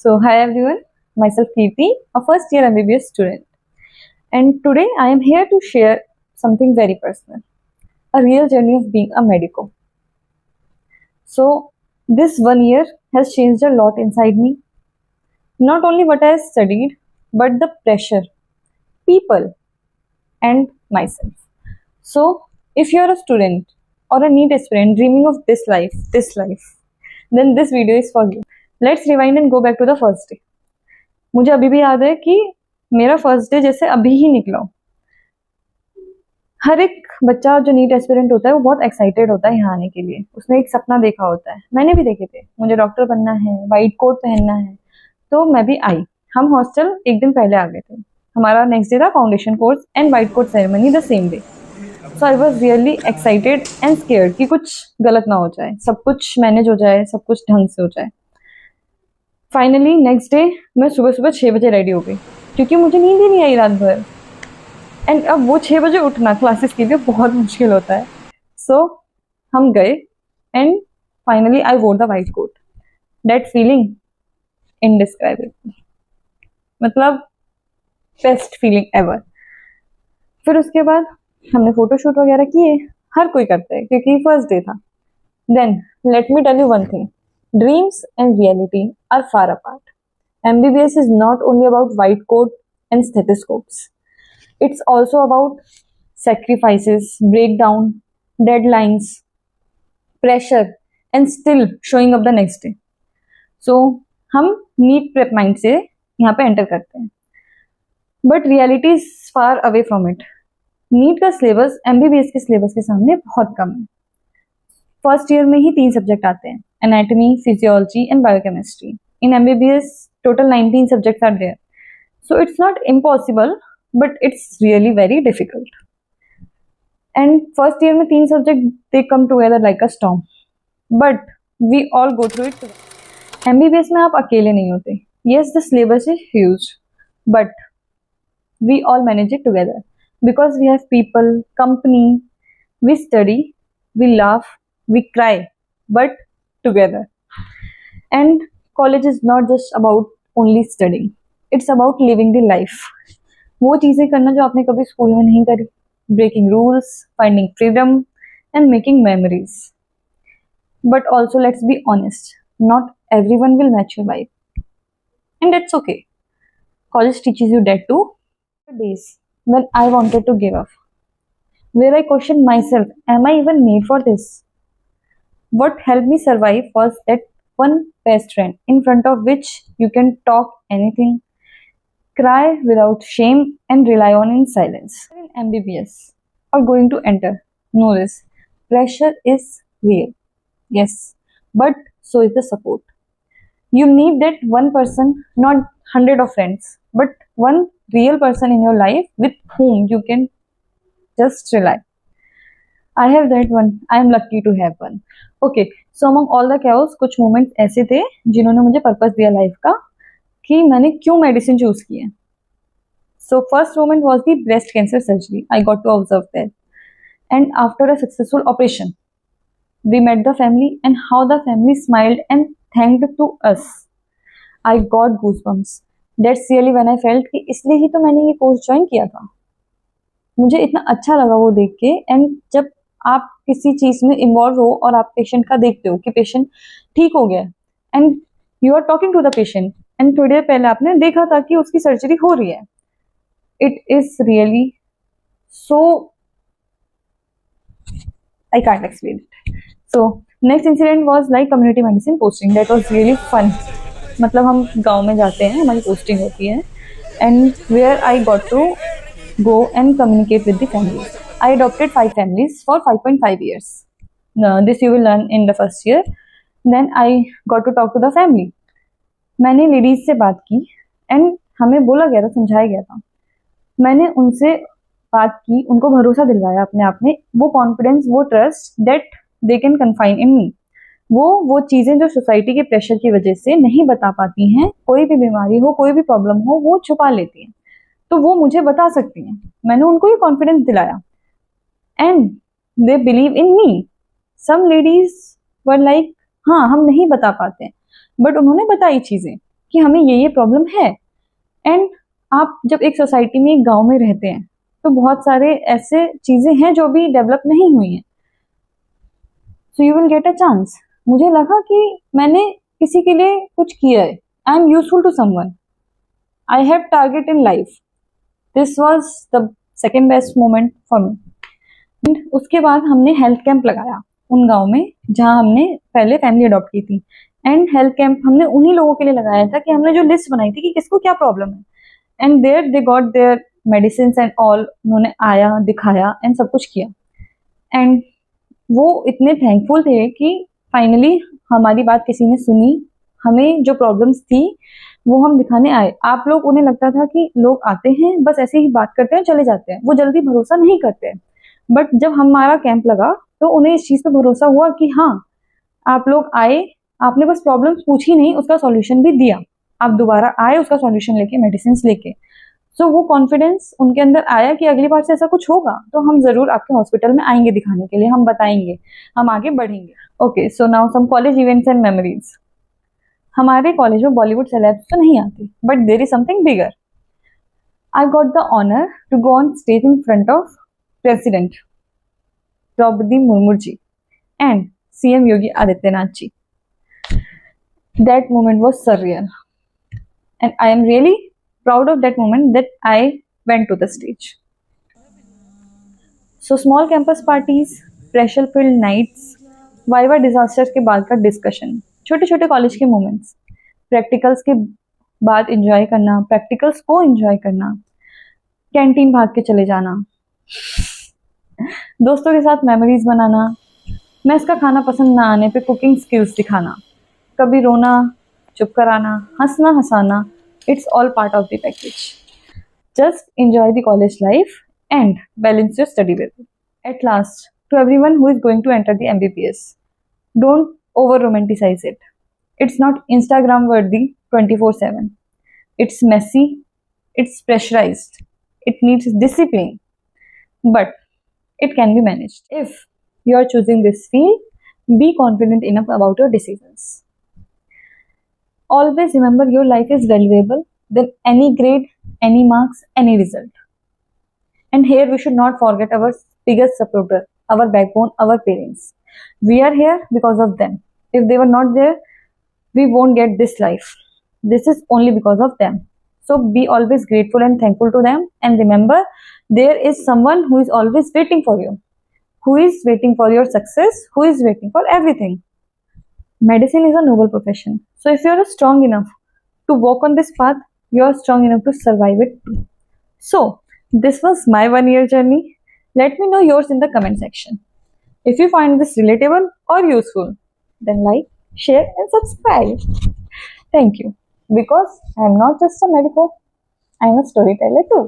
So, hi everyone, myself Kirti, a first year MBBS student, and today I am here to share something very personal, a real journey of being a medico. So, this 1 year has changed a lot inside me, not only what I studied, but the pressure, people, and myself. So, if you are a student or a NEET aspirant dreaming of this life, then this video is for you. Let's rewind and go back to the first day. मुझे अभी भी याद है कि मेरा first day जैसे अभी ही निकला हो। हर एक बच्चा जो नीट एस्पिरेंट होता है वो बहुत एक्साइटेड होता है यहाँ आने के लिए। उसने एक सपना देखा होता है, मैंने भी देखे थे, मुझे डॉक्टर बनना है, वाइट कोट पहनना है, तो मैं भी आई। हम हॉस्टल एक दिन पहले आ गए थे। हमारा नेक्स्ट डे था foundation course and white coat ceremony the same day. So I was really excited and scared कि कुछ गलत ना हो जाए, सब कुछ मैनेज हो जाए, सब कुछ ढंग से हो जाए। फाइनली नेक्स्ट डे मैं सुबह सुबह 6 बजे रेडी हो गई, क्योंकि मुझे नींद ही नहीं आई रात भर। एंड अब वो 6 बजे उठना क्लासेस के लिए बहुत मुश्किल होता है। सो हम गए and finally I wore the white coat. That feeling indescribable, मतलब बेस्ट फीलिंग एवर। फिर उसके बाद हमने फोटोशूट वगैरह किए, हर कोई करता है क्योंकि फर्स्ट डे था। Then let me tell you one thing, dreams and reality are far apart. MBBS is not only about white coat and stethoscopes. It's also about sacrifices, breakdown, deadlines, pressure, and still showing up the next day. So, हम NEET prep mind से यहाँ पे enter करते हैं, but reality is far away from it. NEET का syllabus MBBS के syllabus के सामने बहुत कम है। फर्स्ट ईयर में ही 3 सब्जेक्ट आते हैं, anatomy, physiology and biochemistry. In MBBS, total 19 subjects are there. So it's not impossible, but it's really very difficult. And first year में 3 subjects, they come together like a storm. But we all go through it together. MBBS में आप अकेले नहीं होते. Yes, the syllabus is huge, but we all manage it together. Because we have people, company, we study, we laugh, we cry, but together. And college is not just about only studying, it's about living the life. वो चीजें करना जो आपने कभी school में नहीं करी, breaking rules, finding freedom and making memories. But also let's be honest, not everyone will match your vibe, and that's okay. College teaches you that too. Days when I wanted to give up, where I questioned myself, am I even made for this? What helped me survive was that one best friend in front of which you can talk anything, cry without shame, and rely on in silence. In MBBS or going to enter, know this: pressure is real, yes, but so is the support. You need that one person, not 100 of friends, but one real person in your life with whom you can just rely. I have that one. I am lucky to have one. Okay, so among all the chaos, कुछ moments ऐसे थे जिन्होंने मुझे purpose दिया life का कि मैंने क्यों मेडिसिन चूज किया। So first moment was the breast cancer surgery. I got to observe that, and after a successful operation, we met the family and how the family smiled and thanked to us. I got goosebumps. That's really when I felt कि इसलिए ही तो मैंने ये course join किया था। मुझे इतना अच्छा लगा वो देख के। एंड जब आप किसी चीज में इन्वॉल्व हो और आप पेशेंट का देखते हो कि पेशेंट ठीक हो गया and you are talking to the patient, and थोड़ी देर पहले आपने देखा था कि उसकी सर्जरी हो रही है, it is really so, I can't explain it. So next incident was like community medicine posting. That was really fun. मतलब हम गांव में जाते हैं, हमारी पोस्टिंग होती है, and where I got to go and communicate with the families. I adopted 5 families for 5.5 years. This you will learn in the first year. Then I got to talk to the family. मैंने ladies से बात की and हमें बोला गया था, समझाया गया था। मैंने उनसे बात की, उनको भरोसा दिलवाया अपने आप में, वो कॉन्फिडेंस, वो trust that they can confine in me. वो चीजें जो सोसाइटी के प्रेशर की वजह से नहीं बता पाती हैं, कोई भी बीमारी हो, कोई भी प्रॉब्लम हो, वो छुपा लेती हैं, तो वो मुझे बता सकती हैं। मैंने उनको ये कॉन्फिडेंस दिलाया and they believe in me. Some ladies were like, हाँ हम नहीं बता पाते, बट उन्होंने बताई चीजें कि हमें ये प्रॉब्लम है। एंड आप जब एक सोसाइटी में, एक गांव में रहते हैं, तो बहुत सारे ऐसे चीजें हैं जो भी डेवलप नहीं हुई हैं, so you will get a chance. मुझे लगा कि मैंने किसी के लिए कुछ किया है, I am useful to someone, I have target in life. This was the second best moment for me. And उसके बाद हमने हेल्थ कैंप लगाया उन गांव में जहां हमने पहले फैमिली अडॉप्ट की थी। एंड हेल्थ कैंप हमने उन्हीं लोगों के लिए लगाया था कि हमने जो लिस्ट बनाई थी कि किसको क्या प्रॉब्लम है, and there they got their medicine and all. उन्होंने आया, दिखाया एंड सब कुछ किया। एंड वो इतने थैंकफुल थे कि फाइनली हमारी बात किसी ने सुनी, हमें जो प्रॉब्लम्स थी वो हम दिखाने आए। आप लोग, उन्हें लगता था कि लोग आते हैं बस ऐसे ही बात करते हैं चले जाते हैं, वो जल्दी भरोसा नहीं करते हैं। बट जब हमारा कैंप लगा तो उन्हें इस चीज पे भरोसा हुआ कि हाँ, आप लोग आए, आपने बस प्रॉब्लम्स पूछी नहीं, उसका सॉल्यूशन भी दिया। आप दोबारा आए उसका सॉल्यूशन लेके, मेडिसिन लेके। सो वो कॉन्फिडेंस उनके अंदर आया कि अगली बार से ऐसा कुछ होगा तो हम जरूर आपके हॉस्पिटल में आएंगे दिखाने के लिए, हम बताएंगे, हम आगे बढ़ेंगे। Okay, so now some college events and memories. हमारे कॉलेज में बॉलीवुड सेलेब्स तो नहीं आते, but there is something bigger. I got the honour to go on stage in front of president Droupadi Murmu ji and CM Yogi Adityanath ji. That moment was surreal, and I am really proud of that moment that I went to the stage. So small campus parties, pressure filled nights, viva disasters के बाद का discussion, छोटे छोटे college के moments, practicals के बाद enjoy करना, practicals को एंजॉय करना, कैंटीन भाग के चले जाना, दोस्तों के साथ मेमोरीज बनाना, मैस का खाना पसंद ना आने पे कुकिंग स्किल्स दिखाना, कभी रोना, चुप कराना, हंसना हंसाना, it's all part of the package. Just enjoy the college life and balance your study with it. At last, to everyone who is going to enter the MBBS, don't over romanticize it. It's not Instagram worthy 24/7. It's messy, it's pressurized, it needs discipline, but it can be managed. If you are choosing this field, be confident enough about your decisions. Always remember your life is valuable than any grade, any marks, any result. And here we should not forget our biggest supporter, our backbone, our parents. We are here because of them. If they were not there, we won't get this life. This is only because of them. So be always grateful and thankful to them. And remember, there is someone who is always waiting for you, who is waiting for your success, who is waiting for everything. Medicine is a noble profession. So if you are strong enough to walk on this path, you are strong enough to survive it too. So this was my 1 year journey. Let me know yours in the comment section. If you find this relatable or useful, then like, share and subscribe. Thank you. Because I am not just a medico, I am a storyteller too.